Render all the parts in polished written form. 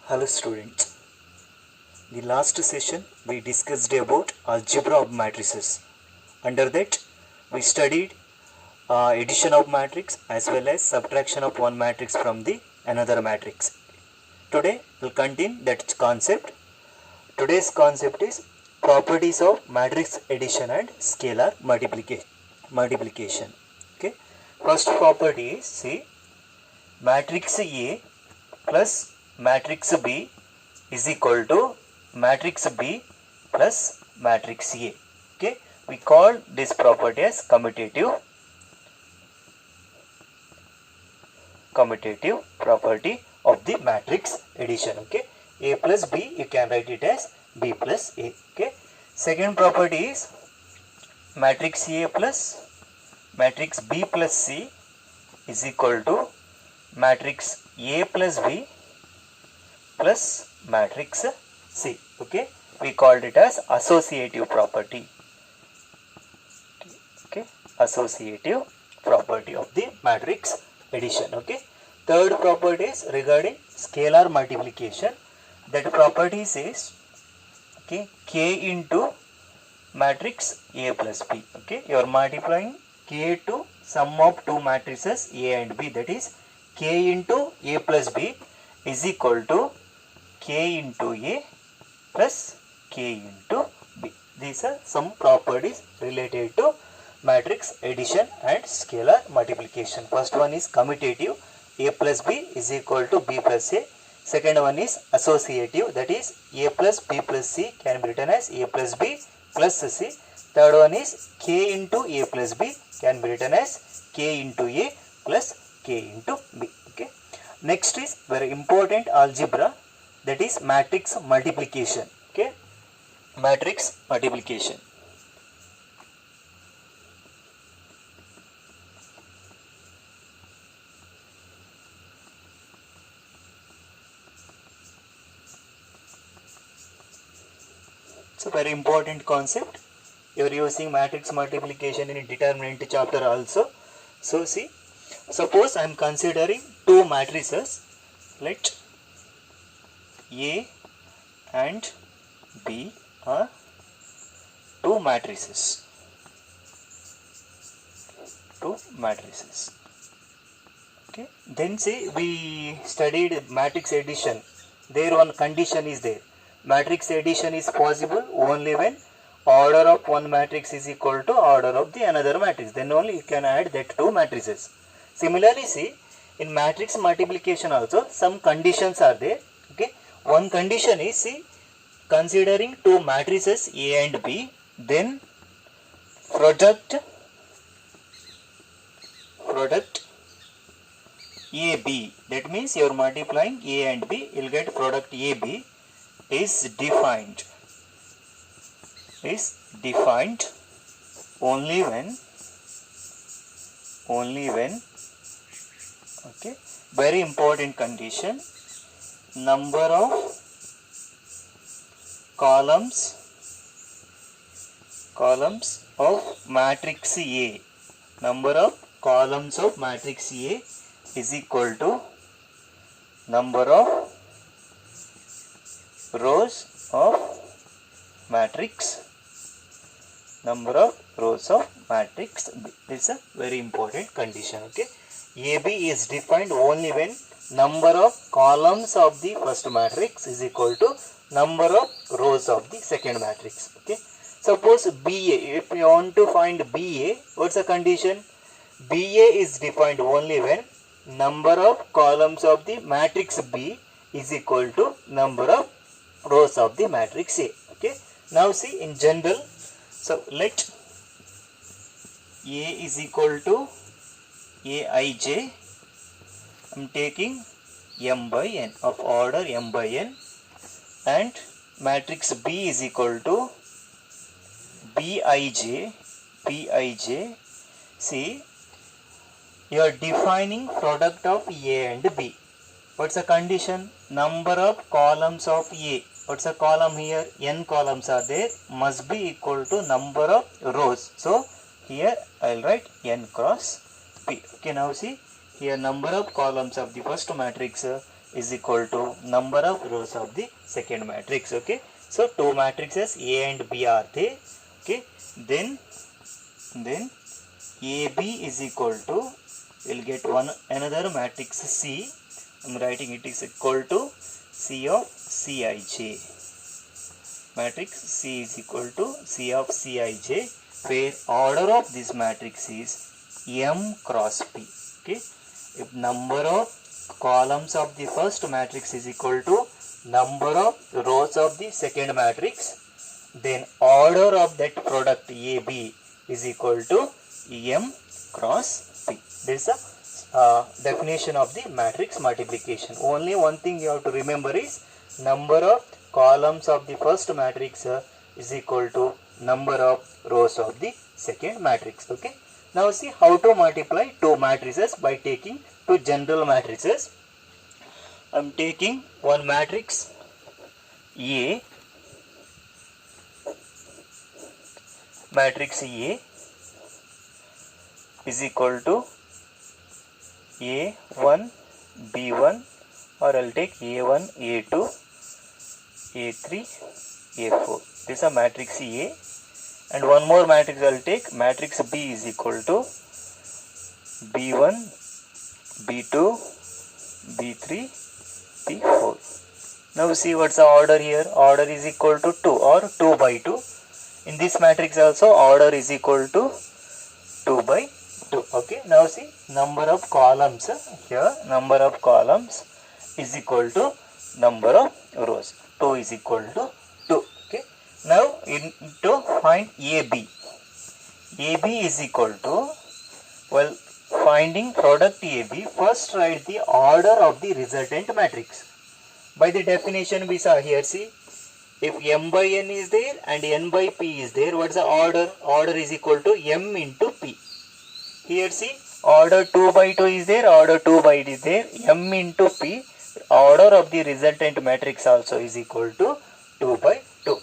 Hello students. The last session we discussed about algebra of matrices. Under that we studied addition of matrix as well as subtraction of one matrix from the another matrix. Today we'll continue that concept. Today's concept is properties of matrix addition and scalar multiplication. Okay. First property is see matrix A plus matrix B is equal to matrix B plus matrix A. Okay, we call this property as commutative property of the matrix addition. Okay, A plus B, you can write it as B plus A. Okay, second property is matrix A plus matrix B plus C is equal to matrix A plus B plus matrix C. Okay, we called it as associative property. Okay, associative property of the matrix addition. Okay, third property is regarding scalar multiplication. That property says okay K into matrix A plus B. Okay, you are multiplying K to sum of two matrices A and B, that is K into A plus B is equal to K into A plus K into B. These are some properties related to matrix addition and scalar multiplication. First one is commutative, A plus B is equal to B plus A. Second one is associative, that is A plus B plus C can be written as A plus B plus C. Third one is K into A plus B can be written as K into A plus K into B. Okay. Next is very important algebra, that is matrix multiplication. Okay, matrix multiplication. It's a very important concept. You are using matrix multiplication in determinant chapter also. So see, suppose I am considering two matrices. Let A and B are two matrices. Okay. Then say we studied matrix addition. There one condition is there. Matrix addition is possible only when order of one matrix is equal to order of the another matrix. Then only you can add that two matrices. Similarly, see in matrix multiplication also some conditions are there. Okay. One condition is see considering two matrices A and B, then product AB, that means you are multiplying A and B, you will get product AB is defined only when okay, very important condition, number of columns of matrix A, number of columns of matrix A is equal to number of rows of matrix B. This is a very important condition. Okay, AB is defined only when number of columns of the first matrix is equal to number of rows of the second matrix. Okay, suppose BA, if you want to find BA, what's the condition? BA is defined only when number of columns of the matrix B is equal to number of rows of the matrix A. Okay, now see in general, so let A is equal to Aij, I am taking m by n of order m by n, and matrix B is equal to Bij. See, you are defining product of A and B. What's the condition? Number of columns of A. What's the column here? N columns are there, must be equal to number of rows. So here I will write n cross P. Okay, now see here number of columns of the first matrix is equal to number of rows of the second matrix. Okay, so two matrices A and B are there. Okay, then AB is equal to, we'll get another matrix C. I'm writing it is equal to C of Cij. Matrix C is equal to C of Cij, where order of this matrix is M cross P. Okay, if number of columns of the first matrix is equal to number of rows of the second matrix, then order of that product AB is equal to M cross P. This is a definition of the matrix multiplication. Only one thing you have to remember is number of columns of the first matrix is equal to number of rows of the second matrix. Okay, now see how to multiply two matrices by taking two general matrices. I am taking one matrix A, matrix A is equal to A1 B1, or I'll take A1 A2 A3 A4. This is a matrix A, and one more matrix I'll take, matrix B is equal to B1 B2 B3 B4. Now see what's the order here. Order is equal to 2 or 2 by 2. In this matrix also order is equal to 2 by 2. Okay, now see number of columns here, number of columns is equal to number of rows. 2 is equal to 2. Okay, now to find AB. AB is equal to, well, finding product AB, first write the order of the resultant matrix. By the definition we saw here, see, if M by N is there and N by P is there, what's the order? Order is equal to M into P. Here see, order 2 by 2 is there, order 2 by 8 is there, M into P, order of the resultant matrix also is equal to 2 by 2.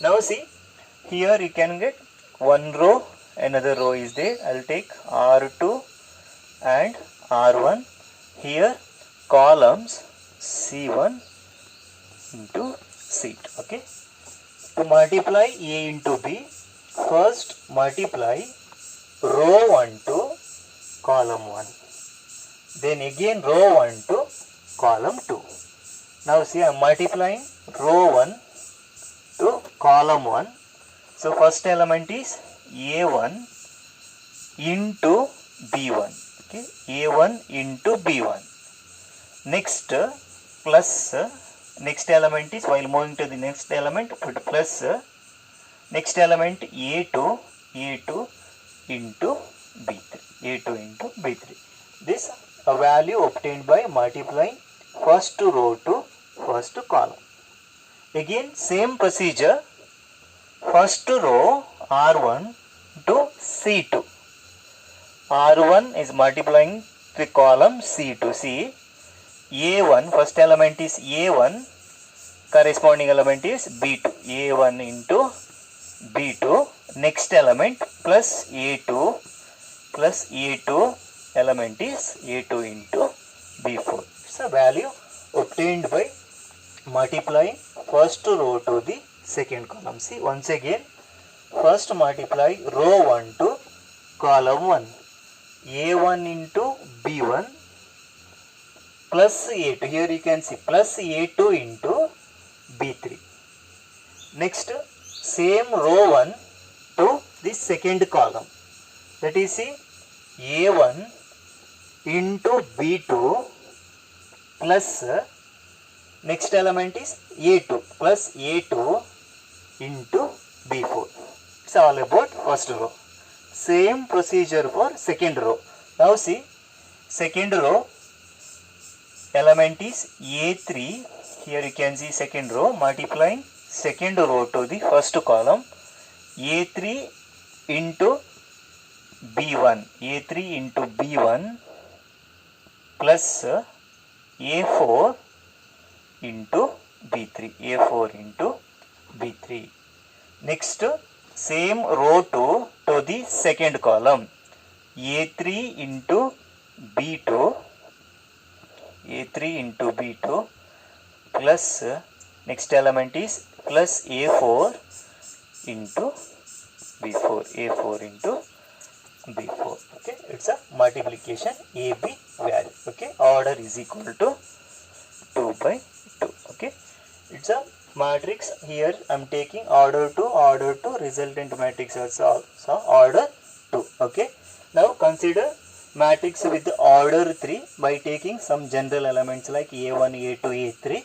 Now see, here you can get one row, another row is there. I'll take R2 and R1. Here columns C1 into C2. Okay, to multiply A into B, first multiply row 1 to column 1, then again row 1 to column 2. Now see, I am multiplying row 1 to column 1. So first element is A1 into B1. Okay, A1 into B1. Next plus, next element is, while moving to the next element, put plus, next element A2 into B3, A2 into B3. This a value obtained by multiplying first row to first column. Again same procedure, first row R1 to C2. R1 is multiplying the column C2. See, A1, first element is A1, corresponding element is B2. A1 into B2, next element plus A2 element is A2 into B4. It's a value obtained by multiplying first row to the second column. See, once again, first multiply row 1 to column 1. A1 into B1 plus A2. Here you can see plus A2 into B3. Next, same row 1 to the second column. That is, see, A1 into B2 plus, next element is A2 plus A2 into B4. It's all about first row. Same procedure for second row. Now see, second row element is A3. Here you can see second row, multiplying second row to the first column, A3 into B1, A3 into B1 plus A4 into B3, A4 into B3. Next, same row 2 to the second column, A3 into B2 A3 into B2 plus next element is plus A4 into B4, A4 into B4. Okay, it's a multiplication AB value. Okay, order is equal to 2 by 2. Okay, it's a matrix. Here I am taking order 2, resultant matrix also order 2. Okay, now consider matrix with order 3 by taking some general elements like A1, A2, A3.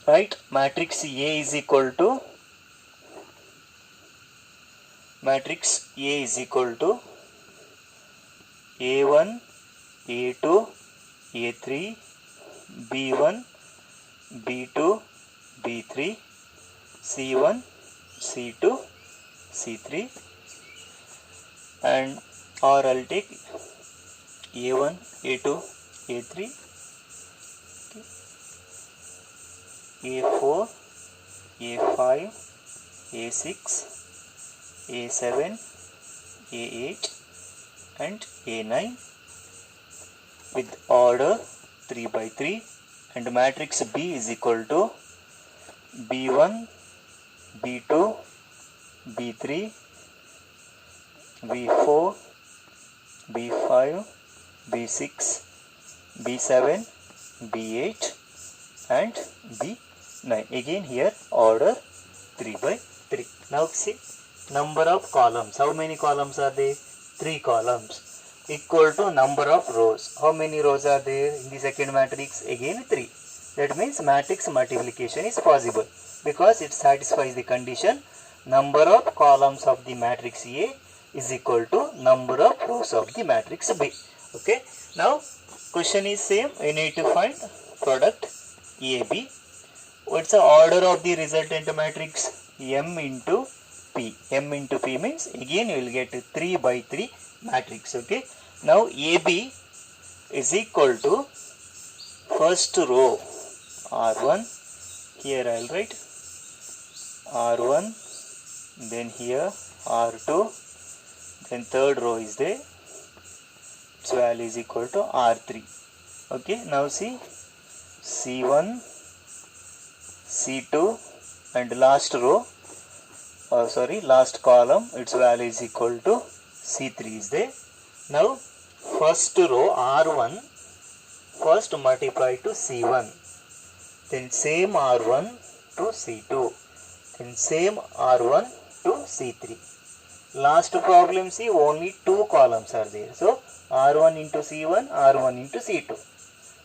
Right, matrix A is equal to A1, A2, A3, B1, B2, B3, C1, C2, C3, and or I'll take A1, A2, A3, A4, A5, A6, A7, A8 and A9 with order 3 by 3, and matrix B is equal to B1, B2, B3, B4, B5, B6, B7, B8 and B9. Again here order 3 by 3. Now see number of columns. How many columns are there? 3 columns. Equal to number of rows. How many rows are there in the second matrix? Again 3. That means matrix multiplication is possible because it satisfies the condition number of columns of the matrix A is equal to number of rows of the matrix B. Okay. Now question is same. We need to find product AB. What's the order of the resultant matrix? M into P. M into P means again you will get 3 by 3 matrix. Okay. Now AB is equal to first row R1. Here I will write R1. Then here R2. Then third row is there. Its value is equal to R3. Okay. Now see C1, C2 and last row. Last column, its value is equal to C3 is there. Now first row R1 first multiply to C1, then same R1 to C2, then same R1 to C3. Last problem, see only 2 columns are there. So R1 into C1, R1 into C2.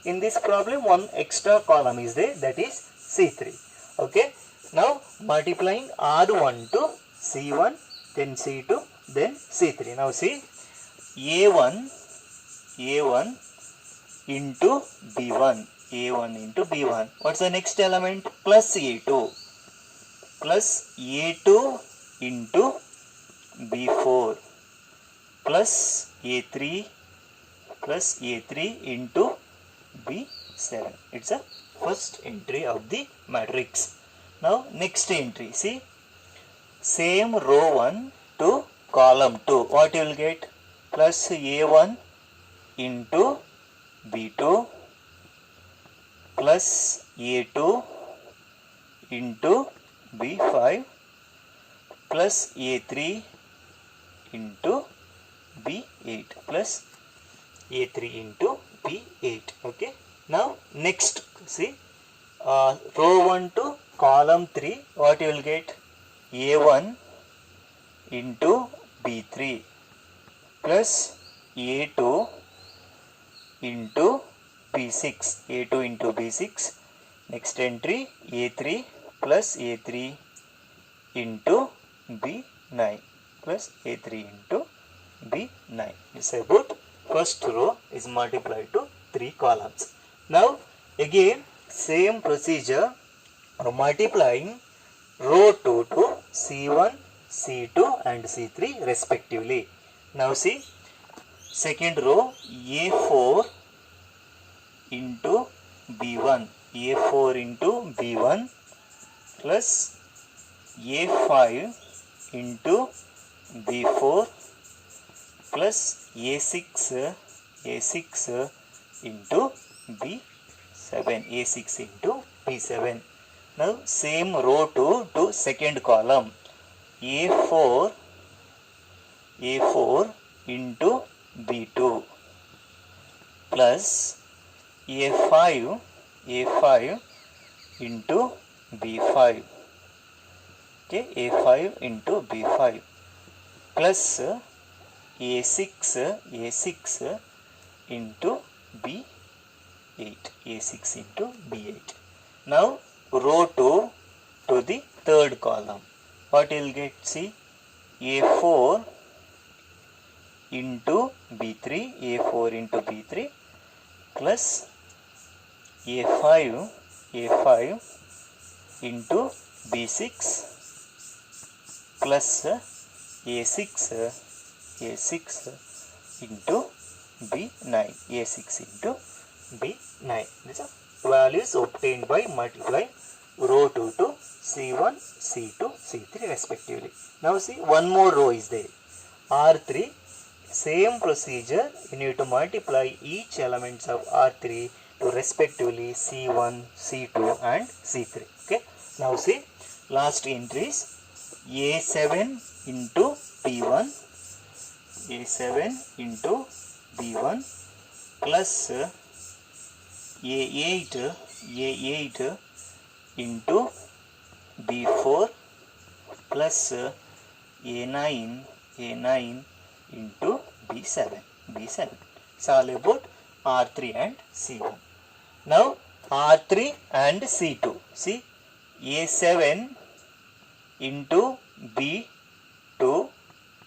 In this problem one extra column is there, that is C3. Okay. Now multiplying R1 to C1, then C2, then C3. Now see A1 into B1. A1 into B1. What's the next element? Plus A2. Plus A2 into B4. Plus A3 into B7. It's a first entry of the matrix. Now next entry, see same row 1 to column 2. What you will get? Plus A1 into B2 plus A2 into B5 plus A3 into B8 plus A3 into B8. Okay. Now next, see row 1 to column 3, what you will get? A1 into B3 plus A2 into B6. A2 into B6. Next entry A3 plus A3 into B9 plus A3 into B9. It's about first row is multiplied to 3 columns. Now again same procedure, multiplying row 2 to C1, C2 and C3 respectively. Now see second row A4 into B1. A4 into B1 plus A5 into B4 plus A6 A6 into B7, A6 into B7. Now same row to second column, A4 into B2 plus A5 into B5. Okay, A5 into B5 plus A6 into B8, A6 into B8. Now row 2 to the third column. What you will get? See, A4 into B3, A4 into B3 plus A5 into B6 plus A6 into B9, A6 into B9. These are values obtained by multiplying row 2 to C1, C2, C3 respectively. Now see, one more row is there, R3. Same procedure, you need to multiply each elements of R3 to respectively C1, C2 and C3. Okay. Now see, last entries, A7 into B1, A7 into B1 plus A8 into B4 plus A9 into B7. It's all about R3 and C1. Now R3 and C2. See, A7 into B2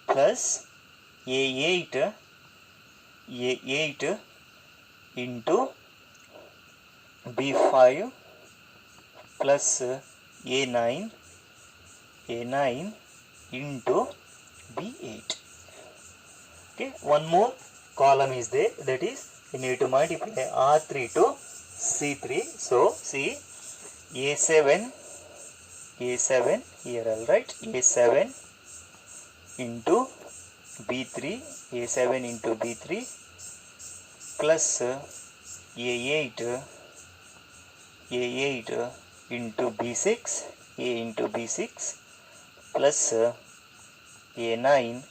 plus A8 into B5 plus A9 into B8. Okay, one more column is there, that is you need to multiply R3 to C3. So see, A7 here I'll write A7 into B3, A7 into B3 plus A8 into B6, A into B6 plus A9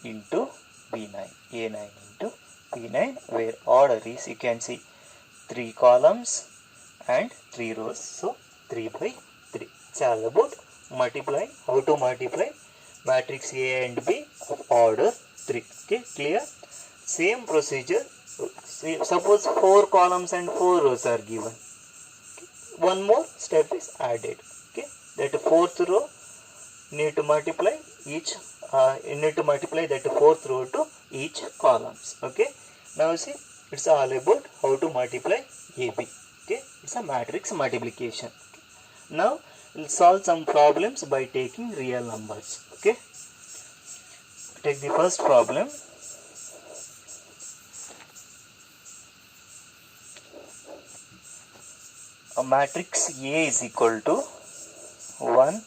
into B9, A9 into B9, where order is, you can see 3 columns and 3 rows, so 3 by 3. It's all about multiplying, how to multiply matrix A and B of order 3. Okay, clear? Same procedure. See, suppose 4 columns and 4 rows are given. Okay. One more step is added. Okay, that 4th row need to multiply each. You need to multiply that 4th row to each columns. Okay. Now see, it's all about how to multiply AB. Okay, it's a matrix multiplication. Okay. Now we'll solve some problems by taking real numbers. Okay. Take the first problem. A matrix A is equal to 1,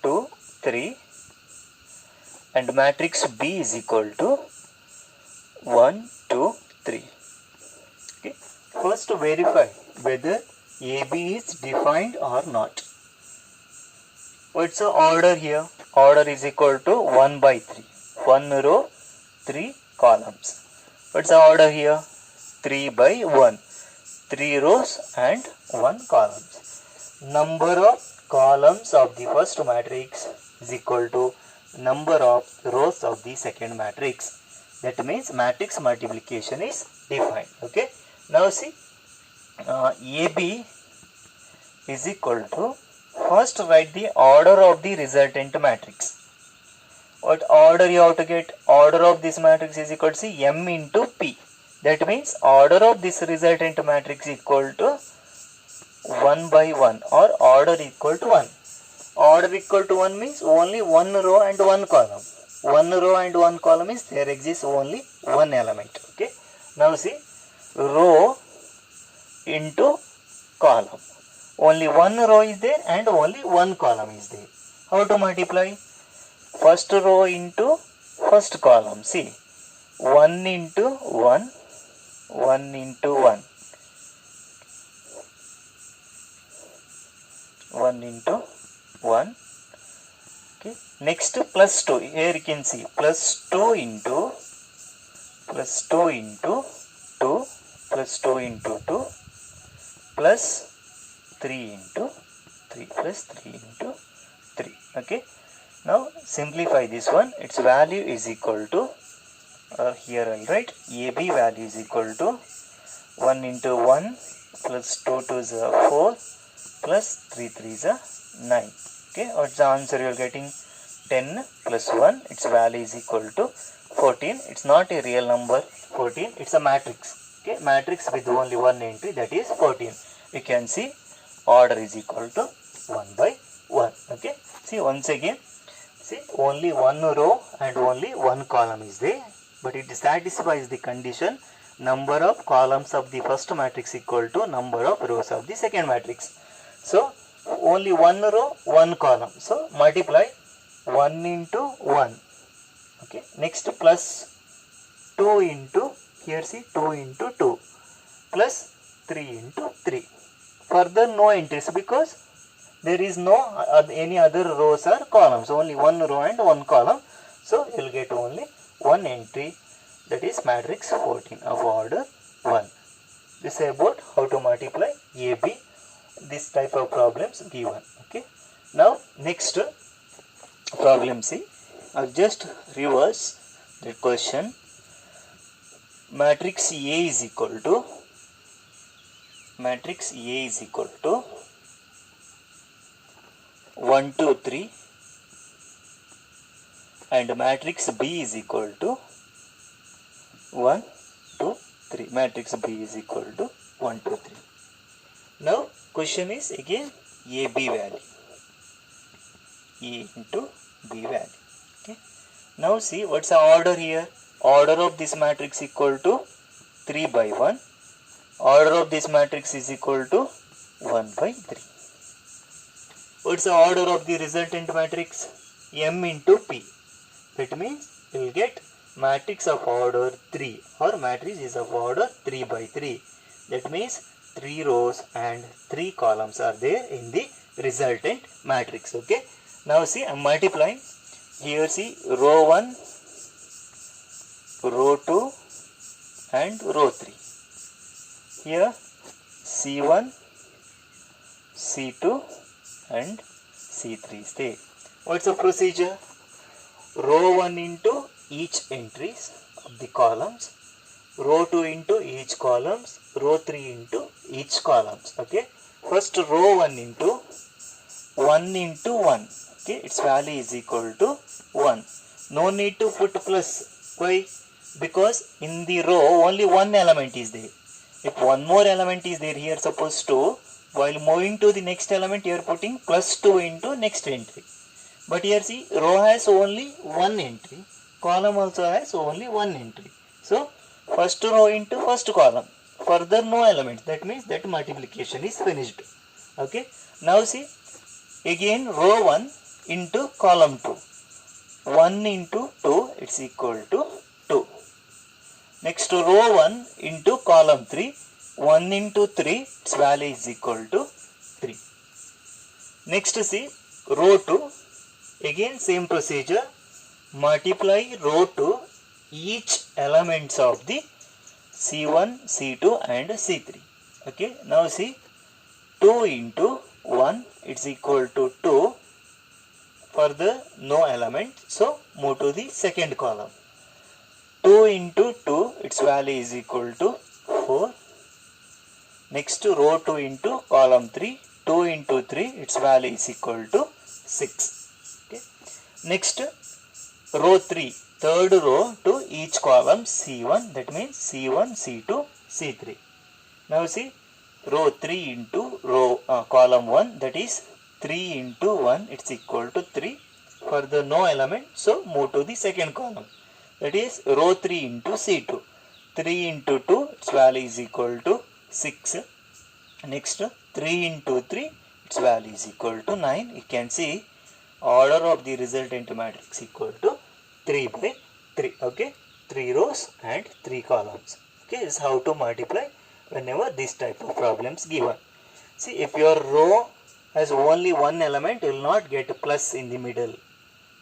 2, 3 and matrix B is equal to 1, 2, 3. Okay. First verify whether AB is defined or not. What's the order here? Order is equal to 1 by 3. 1 row, 3 columns. What's the order here? 3 by 1. 3 rows and 1 columns. Number of columns of the first matrix is equal to number of rows of the second matrix. That means matrix multiplication is defined. Okay. Now see, AB is equal to, first write the order of the resultant matrix. What order you have to get? Order of this matrix is equal to M into P. That means order of this resultant matrix equal to 1 by 1 or order equal to 1. Order equal to 1 means only 1 row and 1 column. 1 row and 1 column means there exists only 1 element. Okay. Now see, row into column. Only 1 row is there and only 1 column is there. How to multiply? First row into first column. See, 1 into 1, 1 into 1, 1 into 1. Okay. Next plus 2. Here you can see plus 2 into 2 plus 2 into 2 plus 3 into 3 plus 3 into 3. Okay. Now simplify this one. Its value is equal to here I'll write AB value is equal to 1 into 1 plus 2 2 is 4 plus 3 3 is 9. Okay, what's the answer you're getting? 10 plus 1, its value is equal to 14. It's not a real number 14, it's a matrix. Okay, matrix with only one entry, that is 14. You can see order is equal to 1 by 1. Okay, see once again, see only one row and only one column is there, but it satisfies the condition number of columns of the first matrix equal to number of rows of the second matrix. So only one row, one column. So multiply 1 into 1. Okay. Next plus 2 into, here see 2 into 2 plus 3 into 3. Further no entries because there is no any other rows or columns. Only one row and one column. So you will get only one entry, that is matrix 14 of order 1. This is about how to multiply AB. This type of problems given. Okay. Now next problem, see, I'll just reverse the question. Matrix A is equal to 1 2 3 and matrix B is equal to 1 2 3. Matrix B is equal to 1 2 3. Now question is again AB value, A into B value. Okay. Now see what's the order here. Order of this matrix equal to 3 by 1. Order of this matrix is equal to 1 by 3. What's the order of the resultant matrix? M into P. That means you will get matrix of order 3 or matrix is of order 3 by 3. That means 3 rows and 3 columns are there in the resultant matrix. Okay. Now see, I am multiplying. Here see row 1, row 2 and row 3. Here C1, C2 and C3 is there. What's the procedure? Row 1 into each entries of the columns, row 2 into each columns, row 3 into each columns. Okay. First row 1 into 1 into 1. Okay. Its value is equal to 1. No need to put plus. Why? Because in the row only one element is there. If one more element is there, here suppose 2, while moving to the next element you are putting plus 2 into next entry. But here see, row has only one entry, column also has only one entry. So first row into first column, further no element, that means that multiplication is finished. Okay. Now see, again row 1 into column 2, 1 into 2, it's equal to 2. Next row 1 into column 3, 1 into 3, its value is equal to 3. Next see, row 2, again same procedure, multiply row 2 each elements of the C1, C2 and C3. Okay. Now see, 2 into 1, it's equal to 2. Further no element, so move to the second column. 2 into 2, its value is equal to 4. Next row 2 into column 3, 2 into 3, its value is equal to 6. Okay. Next row 3, third row to each column C1, that means C1, C2, C3. Now see, row 3 into row column 1, that is 3 into 1, it's equal to 3. Further no element, so move to the second column, that is row 3 into C2. 3 into 2, its value is equal to 6. Next 3 into 3, its value is equal to 9. You can see order of the resultant matrix equal to 3 by 3. Okay. 3 rows and 3 columns. Okay, this is how to multiply whenever this type of problems given. See, if your row has only one element, you will not get a plus in the middle.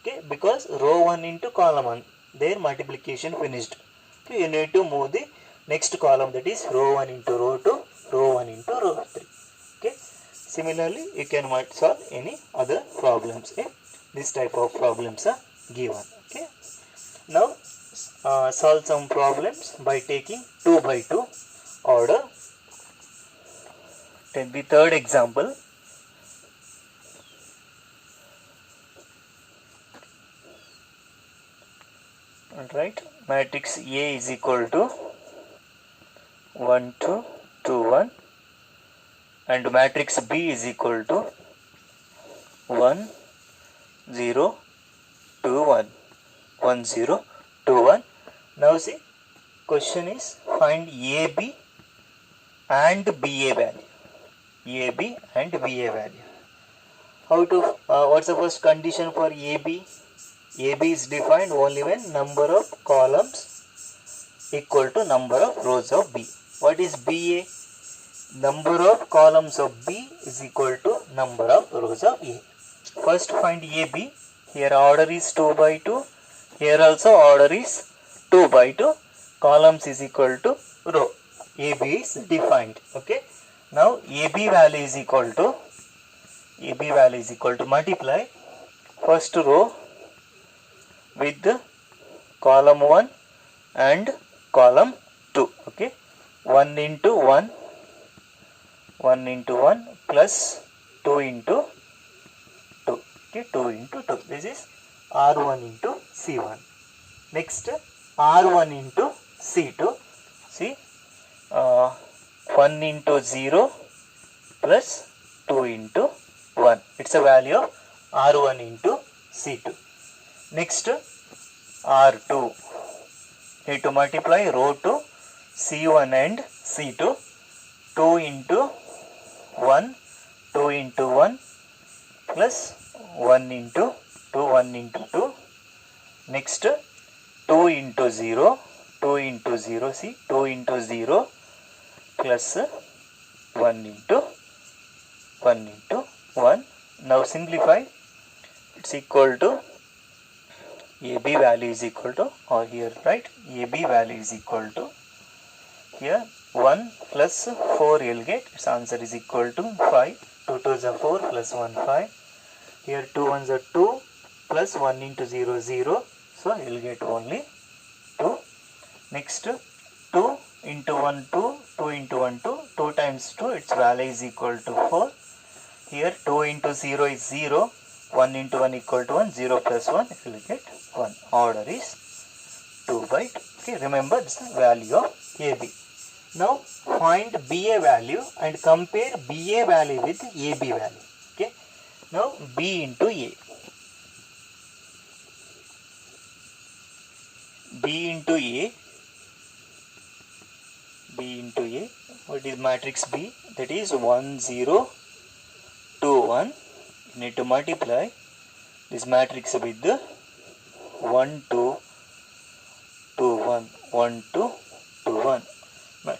Okay, because row 1 into column 1, their multiplication finished. Okay, you need to move the next column, that is row 1 into row 2, row 1 into row 3. Okay, similarly you can solve any other problems if this type of problems are given. Okay, now solve some problems by taking 2 by 2 order. Take the third example. Alright, matrix A is equal to 1 2 2 1 and matrix B is equal to 1 0 2 1 1 0 2 1. Now see, question is find AB and BA value. AB and BA value. How to what's the first condition for AB? AB is defined only when number of columns equal to number of rows of B. What is BA? Number of columns of B is equal to number of rows of A. First find AB. Here order is 2 by 2. Here also order is 2 by 2. Columns is equal to row. AB is defined. Okay. Now AB value is equal to multiply first row with the column 1 and column 2. Okay, 1 into 1 plus 2 into 2. Okay, 2 into 2. This is R1 into C1. Next R1 into C2. See, 1 into 0 plus 2 into 1. It's a value of R1 into C2. Next R2. Need to multiply row 2 C1 and C2. 2 into 1 plus 1 into 2. Next 2 into 0. See, 2 into 0 plus 1 into 1. Now simplify. It's equal to AB value is equal to, or here write AB value is equal to, here 1 plus 4 you will get, its answer is equal to 5. 2 2s are 4 plus 1 5. Here 2 1s are 2 plus 1 into 0 0. So you will get only 2. Next 2 into 1 2, 2 into 1 2, 2 times 2, its value is equal to 4. Here 2 into 0 is 0, 1 into 1 equal to 1, 0 plus 1, you will get 1. Order is 2 by 2. Okay, remember this is the value of AB. Now find BA value and compare BA value with AB value. Okay, now B into A. B into A, what is matrix B? That is 1 0 2 1. You need to multiply this matrix with the 1 2 2 1 1 2 2 1. But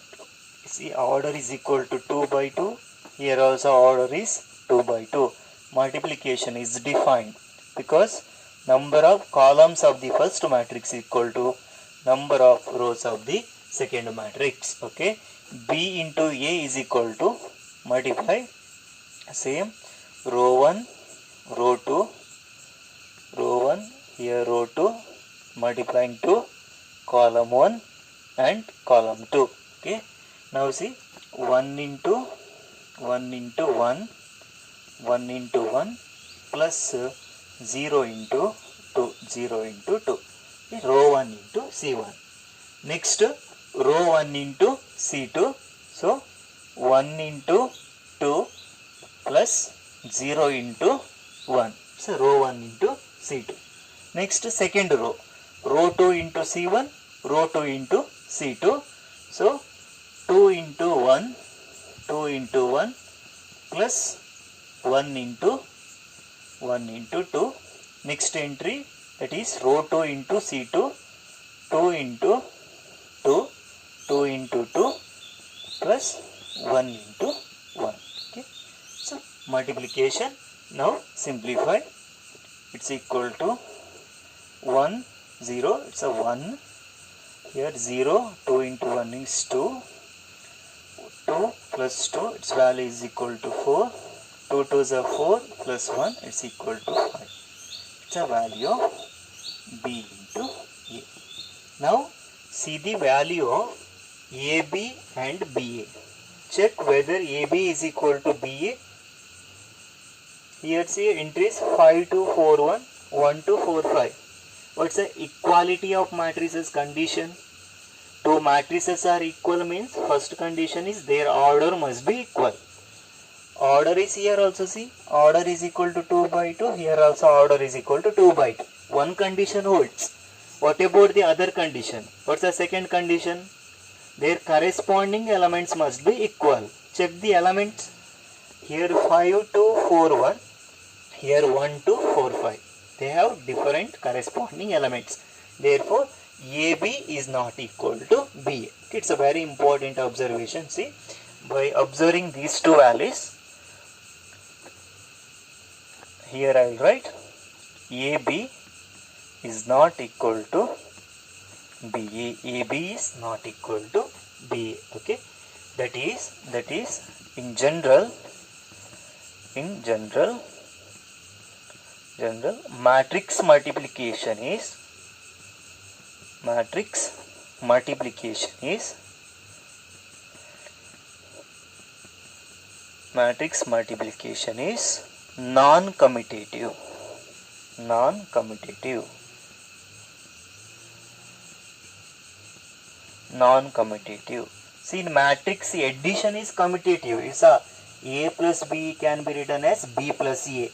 see, order is equal to 2 by 2. Here also order is 2 by 2. Multiplication is defined because number of columns of the first matrix equal to number of rows of the second matrix. Okay, B into A is equal to multiply same row 1 row 2 row 1, here row 2 multiplying to column 1 and column 2. Okay, now see 1 into 1 plus 0 into 2. Okay, row 1 into C1. Next row 1 into C2. So 1 into 2 plus 0 into 1. So row 1 into C2. Next second row 2 into C1, row 2 into C2. So 2 into 1 plus 1 into 2. Next entry, that is row 2 into C2, 2 into 2, 2 into 2 plus 1 into 1. Okay, so multiplication, now simplify, it's equal to 1 0, it's a 1 here, 0, 2 into 1 is 2, 2 plus 2, its value is equal to 4, 2 2s are 4 plus 1, it's equal to 5. It's a value of B into A. Now see the value of AB and BA. Check whether AB is equal to BA. Here see entries 5 to 4 1, 1 to 4 5. What's the equality of matrices condition? Two matrices are equal means first condition is their order must be equal. Order is here also, see, order is equal to 2 by 2, here also order is equal to 2 by 2. One condition holds. What about the other condition? What's the second condition? Their corresponding elements must be equal. Check the elements. Here 5 to 4 1, here 1 to 4 5. They have different corresponding elements. Therefore, AB is not equal to BA. It's a very important observation. See, by observing these two values, here I will write AB is not equal to BA. AB is not equal to BA. Okay, that is in general matrix multiplication is non-commutative. See, in matrix addition is commutative. It's a plus B can be written as B plus A.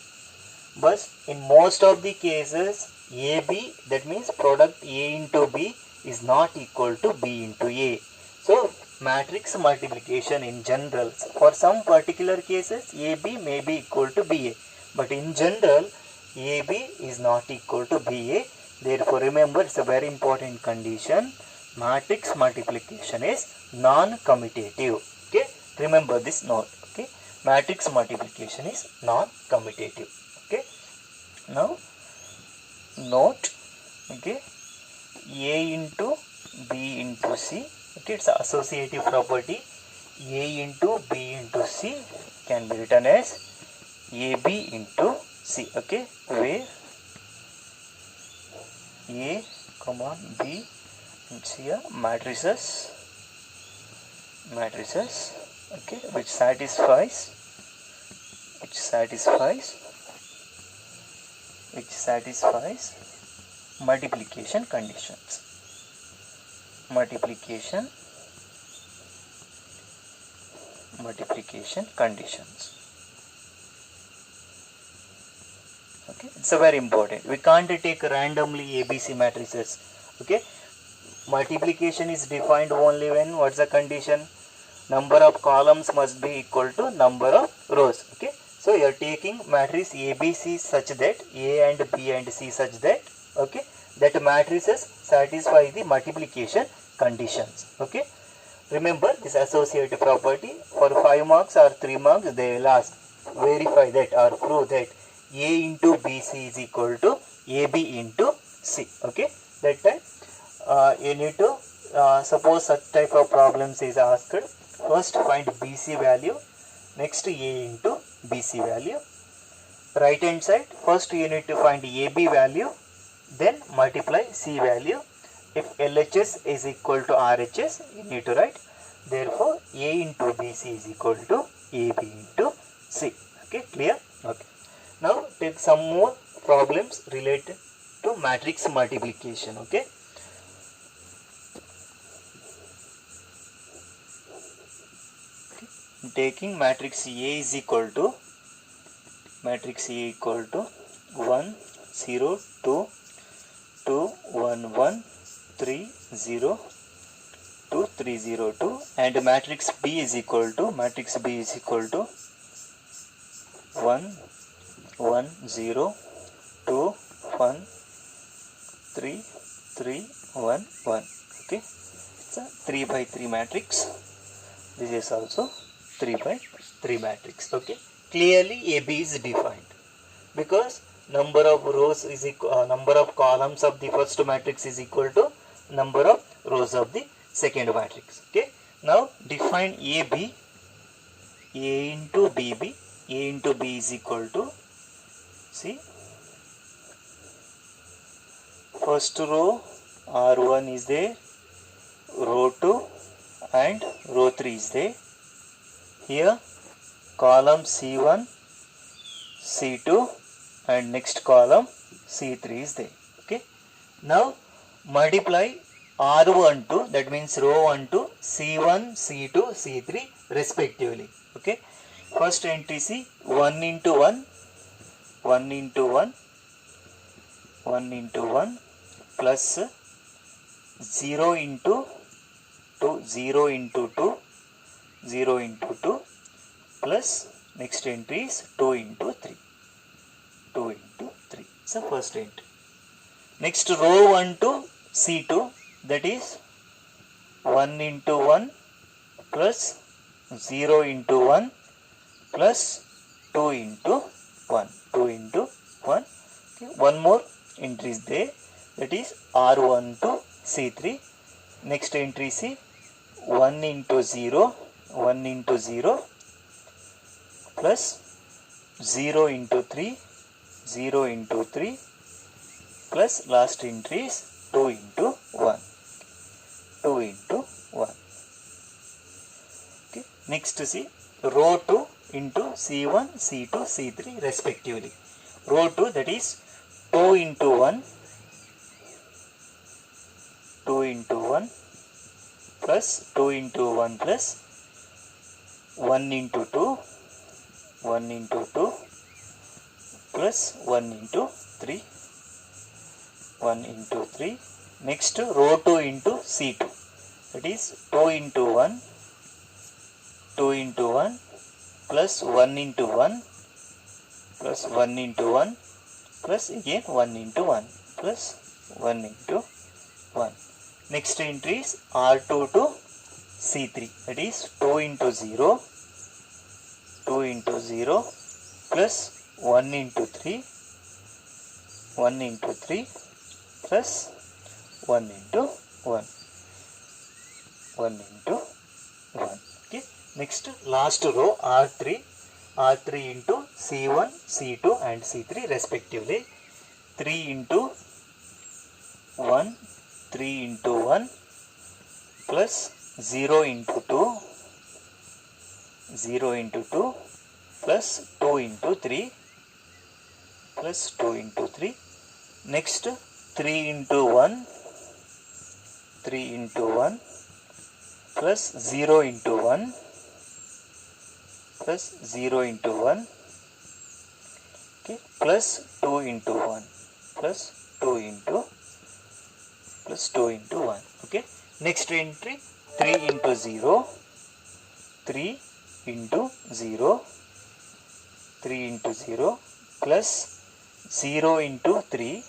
But in most of the cases, AB, that means product A into B, is not equal to B into A. So matrix multiplication in general, for some particular cases AB may be equal to BA, but in general AB is not equal to BA. Therefore remember, it's a very important condition, matrix multiplication is non-commutative. Okay, remember this note. Okay, matrix multiplication is non-commutative. Okay, now note, okay, A into B into C. Okay, it's an associative property. A into B into C can be written as AB into C. Okay, where A, B and C are matrices. Okay, which satisfies multiplication conditions. Multiplication conditions. Okay, it's a very important. We can't take randomly ABC matrices. Okay, multiplication is defined only when what's the condition? Number of columns must be equal to number of rows. Okay, so you are taking matrix ABC such that A and B and C such that, okay, that matrices satisfy the multiplication conditions. Okay, remember this associative property. For 5 marks or 3 marks they will ask, verify that or prove that A into BC is equal to AB into C. Okay, that time you need to suppose such type of problems is asked, first find BC value, next A into BC value. Right hand side, first you need to find AB value, then multiply C value. If LHS is equal to RHS, you need to write, therefore A into BC is equal to AB into C. Okay, clear? Okay. Now take some more problems related to matrix multiplication. Okay. Taking matrix A is equal to 1 0 2 2 1 1 3 0 2 3 0 2, and matrix B is equal to 1 1 0 2 1 3 3 1 1. Okay, it's a 3 by 3 matrix. This is also 3 by 3 matrix. Okay, clearly AB is defined because number of rows is equal, number of columns of the first matrix is equal to number of rows of the second matrix. Okay, now define AB. A into BB, A into B is equal to, see, first row R1 is there, row 2 and row 3 is there. Here column C1, C2 and next column C3 is there. Okay, now multiply R12, that means row 1 to C1, C2, C3 respectively. Okay, first entry see 1 into 1, 1 into 1, 1 into 1 plus 0 into 2, 0 into 2, 0 into 2 plus next entry is 2 into 3, 2 into 3. So first entry. Next row 1 to C2, that is 1 into 1 plus 0 into 1 plus 2 into 1, 2 into 1. Okay. One more entry is there, that is R1 to C3. Next entry is 1 into 0, 1 into 0 plus 0 into 3, 0 into 3 plus last entry is 2 into 1, 2 into 1. Okay. Next see row 2 into C1, C2, C3 respectively. Row 2, that is 2 into 1, 2 into 1 plus 2 into 1 plus 1 into 2, 1 into 2 plus 1 into 3, 1 into 3. Next row 2 into C2, that is 2 into 1, 2 into 1 plus 1 into 1 plus 1 into 1 plus again 1 into 1 plus 1 into 1. Next entry is R2 to C3, that is 2 into 0, 2 into 0 plus 1 into 3, 1 into 3 plus 1 into 1, 1 into 1. Okay. Next last row R3, R3 into C1, C2 and C3 respectively. 3 into 1, 3 into 1 plus 0 into 2, 0 into 2 plus 2 into 3 plus 2 into 3. Next 3 into 1, 3 into 1 plus 0 into 1 plus 0 into 1, okay, plus 2 into 1 plus 2 into 1. Okay. Next entry 3 into 0, 3 into 0, 3 into 0 plus 0 into 3,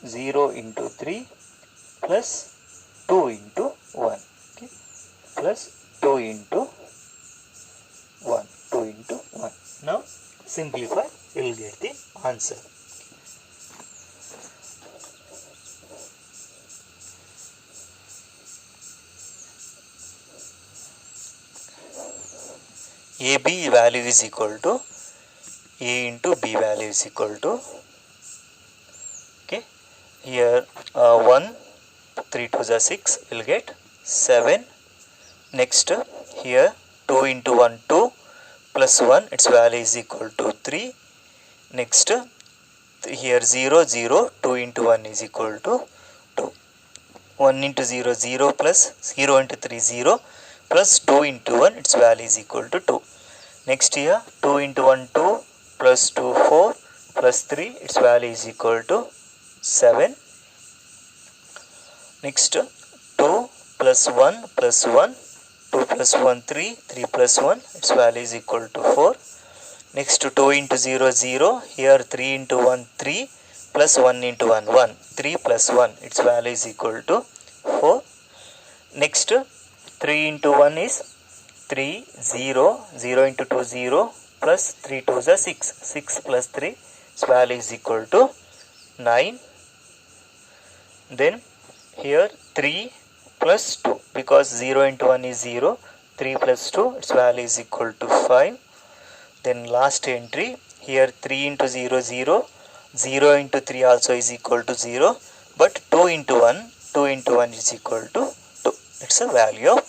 0 into 3 plus 2 into 1, okay, plus 2 into 1, 2 into 1. Now simplify, you will get the answer. AB value is equal to A into B value is equal to, okay, here 1, 3 2s are 6, will get 7. Next here 2 into 1 2 plus 1, its value is equal to 3. Next here 0 0, 2 into 1 is equal to 2. 1 into 0 0 plus 0 into 3 0 plus 2 into 1, its value is equal to 2. Next here 2 into 1 2 plus 2 4 plus 3, its value is equal to 7. Next 2 plus 1 plus 1, 2 plus 1 3, 3 plus 1, its value is equal to 4. Next 2 into 0 0, here 3 into 1 3 plus 1 into 1, 1. 3 plus 1, its value is equal to 4. Next, 3 into 1 is 3, 0, 0 into 2, 0, plus 3 2 is 6, 6 plus 3, its value is equal to 9. Then here 3 plus 2, because 0 into 1 is 0, 3 plus 2, its value is equal to 5. Then last entry, here 3 into 0, 0, 0 into 3 also is equal to 0, but 2 into 1, 2 into 1 is equal to 2. It's a value of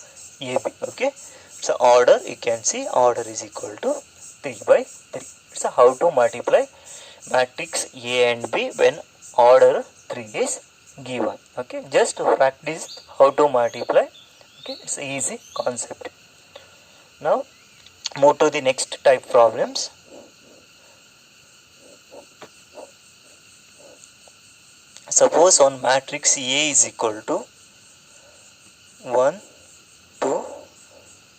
AB, okay. So order, you can see order is equal to 3 by 3. So how to multiply matrix A and B when order 3 is given, okay. Just practice how to multiply, okay. It's an easy concept. Now move to the next type problems. Suppose on matrix A is equal to 1, 2,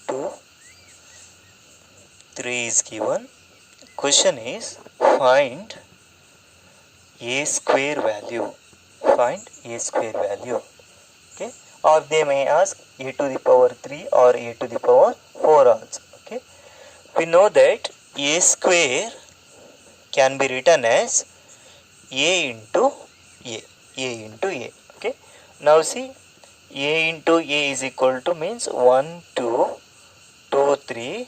2, 3 is given. Question is find A square value. Find A square value, okay. Or they may ask A to the power 3 or A to the power 4 also, okay. We know that A square can be written as A into A, A into A, okay. Now see, A into A is equal to means 1, 2, 2, 3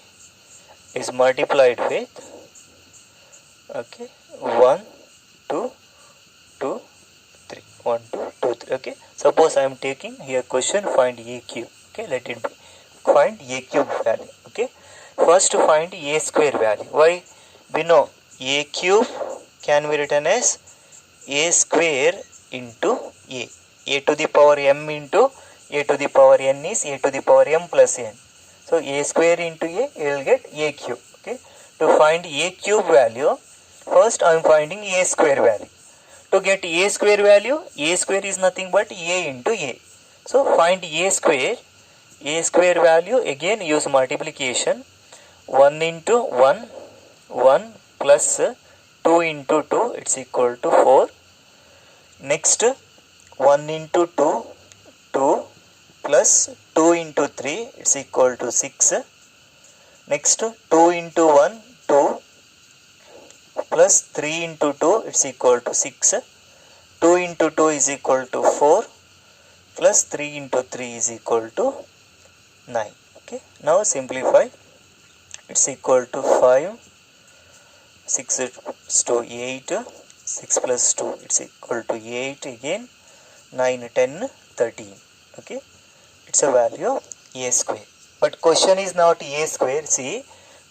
is multiplied with, okay, 1, 2, 2, 3, 1, 2, 2, 3, okay. Suppose I am taking here question find A cube, okay, let it be. Find A cube value, okay. First find A square value. Why? We know A cube can be written as A square into A. A to the power m into A to the power n is A to the power m plus n. So A square into A, you will get A cube, okay. To find A cube value, first I am finding A square value. To get A square value, A square is nothing but A into A. So find A square value, again use multiplication. 1 into 1, 1 plus 2 into 2, it's equal to 4. Next, 1 into 2, 2 plus 2 into 3, it's equal to 6. Next, 2 into 1, 2 plus 3 into 2, it's equal to 6. 2 into 2 is equal to 4 plus 3 into 3 is equal to 9, okay. Now simplify. It's equal to 5, 6 is to 8, 6 plus 2, it's equal to 8 again, 9, 10, 13, okay. It's a value of A square. But question is not A square, see,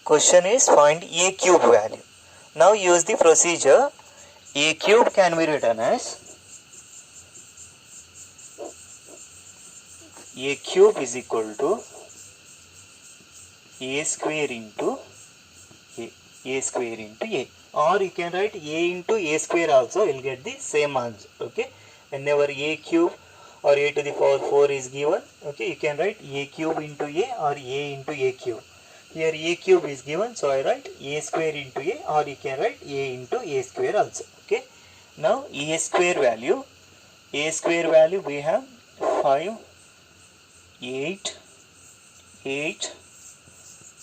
question is find A cube value. Now use the procedure. A cube can be written as A cube is equal to A square into A square into A, or you can write A into A square also, you will get the same answer, okay. Whenever A cube or A to the power 4 is given, okay, you can write A cube into A or A into A cube. Here A cube is given, so I write A square into A, or you can write A into A square also, okay. Now A square value we have 5, 8, 8,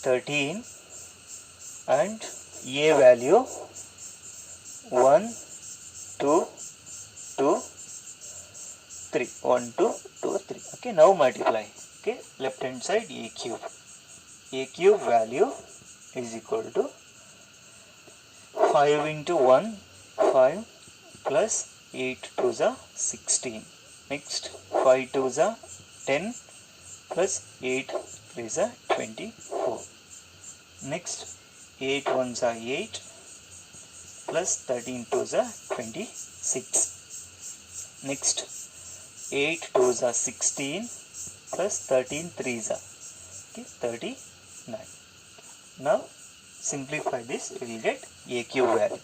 13 and A value 1, 2, 2, 3, 1, 2, 2, 3, okay. Now multiply, okay, left hand side A cube value is equal to 5 into 1, 5 plus 8 to the 16. Next 5 to the 10 plus 8 3 is 24. Next 8 1s are 8 plus 13 2s are 26. Next 8 2s are 16 plus 13 3s are, okay, 39. Now simplify this, we will get A cube value.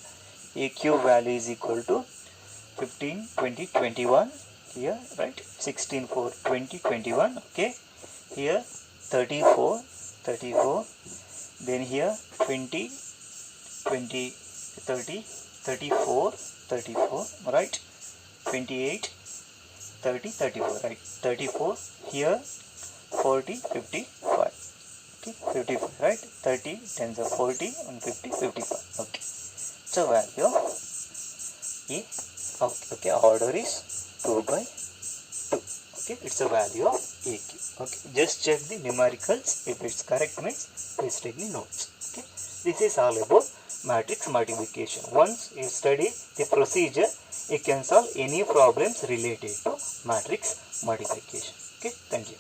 A cube value is equal to 15, 20, 21. Here right 16, 4, 20, 21, okay. Here 34, 34. Then here 20, 20, 30, 34, 34, right? 28, 30, 34, right? 34 here, 40, 55. Okay, 55, right? 30 10s are 40 and 50, 55. Okay, so value of E. Okay, order is 2 by 2. Okay, it's a value of AQ. Okay, just check the numericals. If it's correct means please take the notes. Okay, this is all about matrix multiplication. Once you study the procedure, you can solve any problems related to matrix multiplication. Okay, thank you.